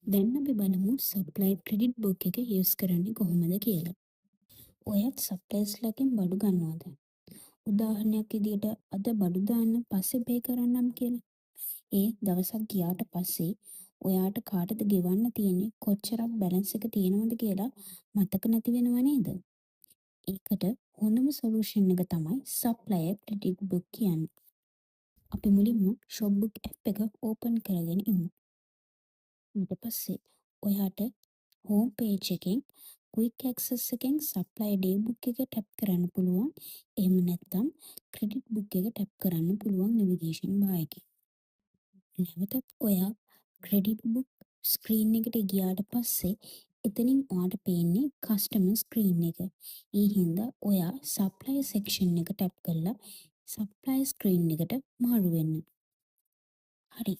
දැන් අපි බලමු සප්ලයි ක්‍රෙඩිට් බුක් එක යූස් කරන්නේ කොහොමද කියලා. ඔයත් සප්ලයිස්ලාගෙන් බඩු ගන්නවද? උදාහරණයක් විදිහට අද බඩු දාන්න පස්සේ පේ කරන්නම් කියලා. ඒ දවසක් ගියාට පස්සේ ඔයාට කාටද ගෙවන්න තියෙන්නේ කොච්චරක් බැලන්ස් එක තියෙනවද කියලා මතක නැති වෙනව නේද? ඒකට හොඳම සොලියුෂන් එක තමයි සප්ලයර් ක්‍රෙඩිට් බුක් කියන්නේ. අපි මුලින්ම shopbook app එක ඕපන් කරගෙන ඉමු. ඊට පස්සේ ඔයාට හෝම් පේජ් එකෙන් ක්වික් ඇක්සස් එකෙන් සප්ලයි ඩේ බුක් එක ටැප් කරන්න පුළුවන්. එහෙම නැත්නම් ක්‍රෙඩිට් බුක් එක ටැප් කරන්න පුළුවන් නැවිගේෂන් බාර් එකේ. නැවතත් ඔයා ක්‍රෙඩිට් බුක් ස්ක්‍රීන් එකට ගියාට පස්සේ එතනින් ඔයාට පේන්නේ කස්ටමර් ස්ක්‍රීන් එක. ඒ හින්දා ඔයා සප්ලයි සෙක්ෂන් එක ටැප් කරලා සප්ලයි ස්ක්‍රීන් එකට මාරු වෙන්න. හරි.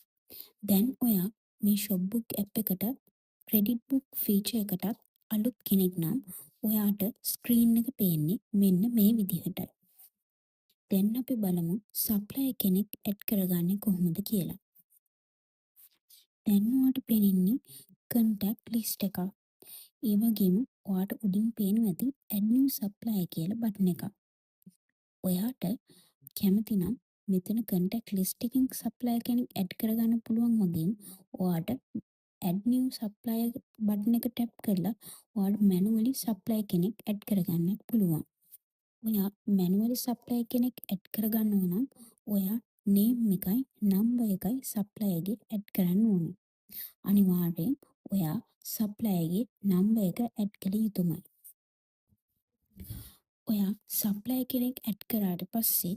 දැන් ඔයා මේ shopbook app එකට ක්‍රෙඩිට් බුක් ෆීචර් එකටත් අලුත් කෙනෙක් නම් ඔයාට ස්ක්‍රීන් එක පේන්නේ මෙන්න මේ විදිහටයි. දැන් අපි බලමු සප්ලයර් කෙනෙක් ඇඩ් කරගන්නේ කොහොමද කියලා. දැන් ඔයාට පේන්නේ contact list එකක්. ඒ වගේම ඔයාට උඩින් පේනවා ඇති add new supplier කියලා බටන් එකක්. ඔයාට කැමති නම් මෙතන contact list එකකින් supplier කෙනෙක් ඇඩ් කරගන්න පුළුවන් වගේම ඔයාට add new supplier බටන් එක ටැප් කරලා ඔයාට manually supplier කෙනෙක් ඇඩ් කරගන්නත් පුළුවන්. ඔයා manually supplier කෙනෙක් ඇඩ් කරගන්නව නම් ඔයා name එකයි number එකයි supplier ගේ ඇඩ් කරන්න ඕනේ. අනිවාර්යෙන් ඔයා supplier ගේ number එක ඇඩ් කළ යුතුමයි. ඔයා supplier කෙනෙක් ඇඩ් කරාට පස්සේ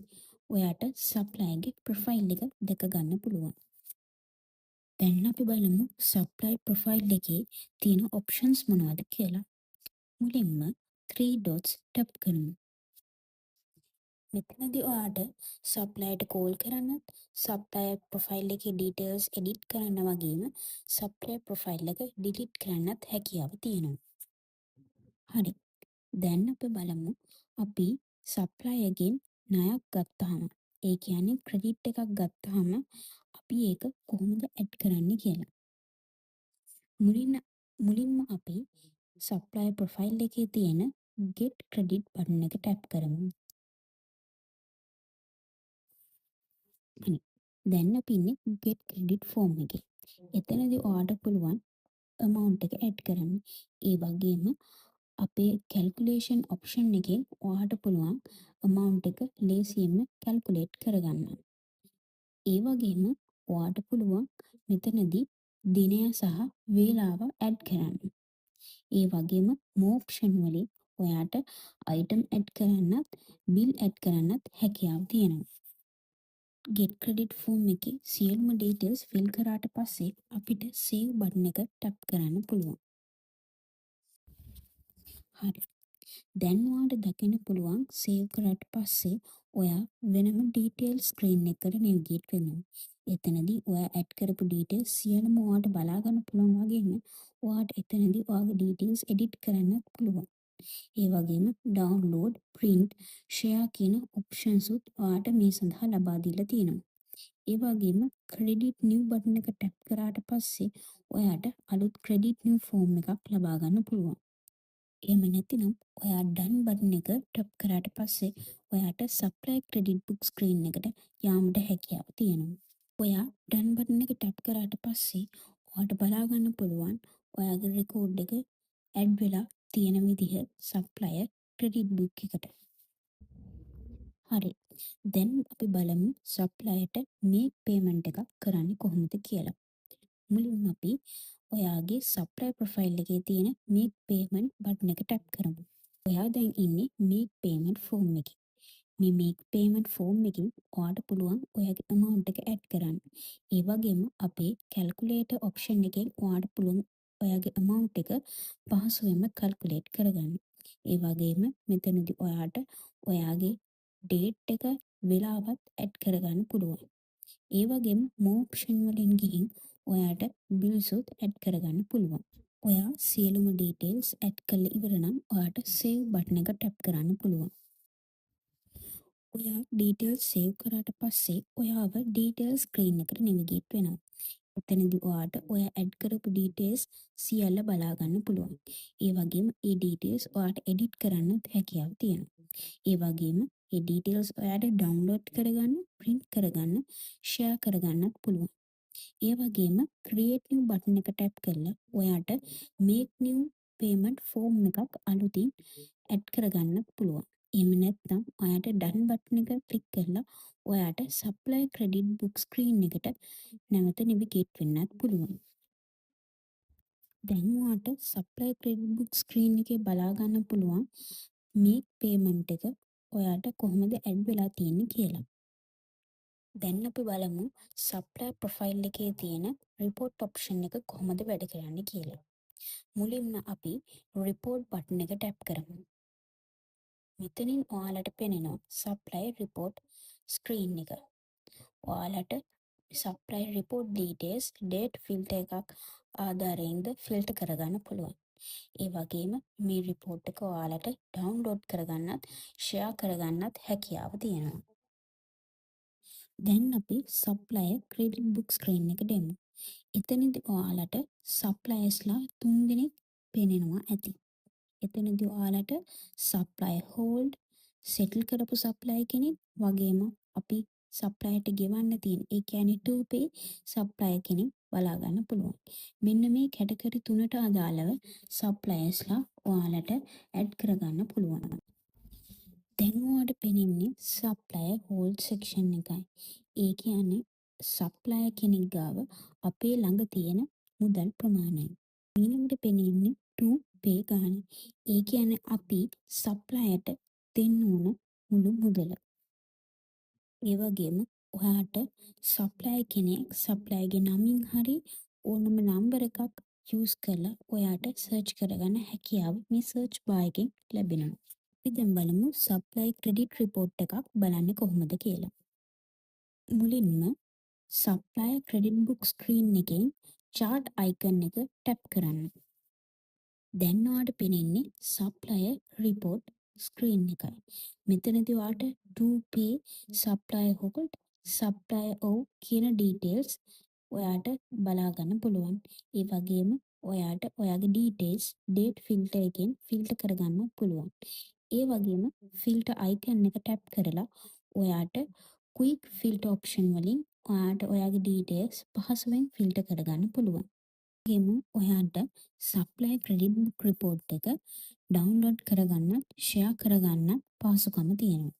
ඔයාට supplier ගේ profile එක දැක ගන්න පුළුවන්. දැන් අපි බලමු supply profile එකේ තියෙන options මොනවද කියලා. මුලින්ම 3 dots ටැප් කරමු. මෙතනදී ඔයාට supplierට call කරන්නත්, supplier profile එකේ details edit කරන්න වගේම supplier profile එක delete කරන්නත් හැකියාව තියෙනවා. හරි. දැන් අපි බලමු අපි supplierගෙන් ණයක් ගත්තාම, ඒ කියන්නේ ක්‍රෙඩිට් එකක් ගත්තාම අපි ඒක කොහොමද ඇඩ් කරන්නේ කියලා. මුලින්ම අපි supplier profile එකේ තියෙන get credit බටන් එක ටැප් කරමු. හරි. දැන් අපි ඉන්නේ get credit form එකේ. එතනදී ඔයාට පුළුවන් amount එක ඇඩ් කරන්න. ඒ වගේම අපේ calculation option එකෙන් ඔයාට පුළුවන් amount එක ලේසියෙන්ම calculate කරගන්න. ඒ වගේම ඔයාට පුළුවන් මෙතනදී දිනය සහ වේලාව ඇඩ් කරන්න. ඒ වගේම more option වලින් ඔයාට item ඇඩ් කරන්නත් bill ඇඩ් කරන්නත් හැකියාව තියෙනවා. get credit form එකේ සියලුම details fill කරාට පස්සේ අපිට save බටන් එක ටැප් කරන්න පුළුවන්. හරි. දැන් ඔයාට දකින්න පුළුවන් save කරාට පස්සේ ඔයා වෙනම details screen එකකට navigate වෙනවා. එතනදී ඔයා add කරපු details සියලුම ඔයාට බලා ගන්න පුළුවන් වගේම ඔයාට එතනදී ඔයාගේ details edit කරන්නත් පුළුවන්. ඒ වගේම download, print, share කියන options උත් ඔයාට මේ සඳහා ලබා දීලා තියෙනවා. ඒ වගේම credit new බටන් එක ටැප් කරාට පස්සේ ඔයාට අලුත් credit new form එකක් ලබා ගන්න පුළුවන්. එහෙම නැතිනම් ඔයා done බටන් එක ටැප් කරාට පස්සේ ඔයාට supply credit book screen එකට යාමට හැකියාව තියෙනවා. ඔයා done බටන් එක ටැප් කරාට පස්සේ ඔයාට බලා ගන්න පුළුවන් ඔයාගේ record එක add වෙලා තියෙන විදිහ supplier credit book එකට. හරි. දැන් අපි බලමු supplierට make payment එකක් කරන්නේ කොහොමද කියලා. මුලින්ම අපි ඔයාගේ supplier profile එකේ තියෙන make payment බටන් එක ටැප් කරමු. ඔයා දැන් ඉන්නේ make payment form එකේ. මේ make payment form එකෙන් ඔයාට පුළුවන් ඔයාගේ amount එක add කරන්න. ඒ වගේම අපේ calculator option එකෙන් ඔයාට පුළුවන් ඔයාගේ amount එක පහසුවෙන්ම calculate කරගන්න. ඒ වගේම මෙතනදී ඔයාට ඔයාගේ date එක වෙලාවත් add කරගන්න පුළුවන්. ඒ වගේම more option වලින් ගිහින් ඔයාට bills උත් add කරගන්න පුළුවන්. ඔයා සියලුම details add කරලා ඉවර නම් ඔයාට save බටන් එක ටැප් කරන්න පුළුවන්. ඔයා details save කරාට පස්සේ ඔයාව details screen එකට navigate වෙනවා. එතනදී ඔයාට ඔය ඇඩ් කරපු ඩීටේල්ස් සියල්ල බලා ගන්න පුළුවන්. ඒ වගේම ඒ ඩීටේල්ස් ඔයාට එඩිට් කරන්නත් හැකියාව තියෙනවා. ඒ වගේම ඒ ඩීටේල්ස් ඔයාට ඩවුන්ලෝඩ් කරගන්න, print කරගන්න, share කරගන්නත් පුළුවන්. ඒ වගේම create new button එක ටැප් කරලා ඔයාට make new payment form එකක් අලුතින් ඇඩ් කරගන්නත් පුළුවන්. එහෙම නැත්නම් ඔයාට done button එක ක්ලික් කරලා ඔයාට supply credit book screen එකට නැවත navigate වෙන්නත් පුළුවන්. දැන් ඔයාට supply credit book screen එකේ බලා ගන්න පුළුවන් make payment එක ඔයාට කොහොමද ඇඩ් වෙලා තියෙන්නේ කියලා. දැන් අපි බලමු supply profile එකේ තියෙන report option එක කොහොමද වැඩ කරන්නේ කියලා. මුලින්ම අපි report button එක ටැප් කරමු. මෙතනින් ඔයාලට පෙනෙනවා supply report screen එක. ඔයාලට supply report details date filter එකක් ආධාරයෙන්ද filter කරගන්න පුළුවන්. ඒ වගේම මේ report එක ඔයාලට download කරගන්නත් share කරගන්නත් හැකියාව තියෙනවා. දැන් අපි supplier credit book screen එකට එමු. එතනදී ඔයාලට suppliersලා 3 දෙනෙක් පේනවා ඇති. එතනදී ඔයාලට supplier hold, settle කරපු supplier කෙනෙක් වගේම අපි supplierට ගෙවන්න තියෙන ඒ කියන්නේ to pay supplier කෙනෙක් බලා ගන්න පුළුවන්. මෙන්න මේ කැටගරි තුනට අදාළව suppliersලා ඔයාලට ඇඩ් කරගන්න පුළුවන්. දැන් ඔයාලට පෙනෙන්නේ supplier hold section එකයි. ඒ කියන්නේ supplier කෙනෙක් ගාව අපේ ළඟ තියෙන මුදල් ප්‍රමාණය. ඊළඟට පෙනෙන්නේ to pay ගාන. ඒ කියන්නේ අපි supplierට දෙන්න ඕන මුළු මුදල. ඒ වගේම ඔයාට supplier කෙනෙක් supplierගේ නමින් හරි ඕනම නම්බර එකක් යූස් කරලා ඔයාට සර්ච් කරගන්න හැකියාව මේ සර්ච් බාර් එකෙන් ලැබෙනවා. අපි දැන් බලමු supply credit report එකක් බලන්නේ කොහොමද කියලා. මුලින්ම supplier credit book screen එකෙන් chart icon එක ටැප් කරන්න. දැන් ඔයාලට පෙනෙන්නේ supplier report screen එකයි. මෙතනදී ඔයාලට to pay supplier hold, supplier owe කියන details ඔයාට බලා ගන්න පුළුවන්. ඒ වගේම ඔයාට ඔයාගේ details date filter එකෙන් filter කරගන්න පුළුවන්. ඒ වගේම filter icon එක ටැප් කරලා ඔයාට quick filter option වලින් ඔයාට ඔයාගේ details පහසුවෙන් filter කරගන්න පුළුවන්. ඒගොම ඔයාට supply credit book report එක download කරගන්න, share කරගන්න පහසුකම තියෙනවා.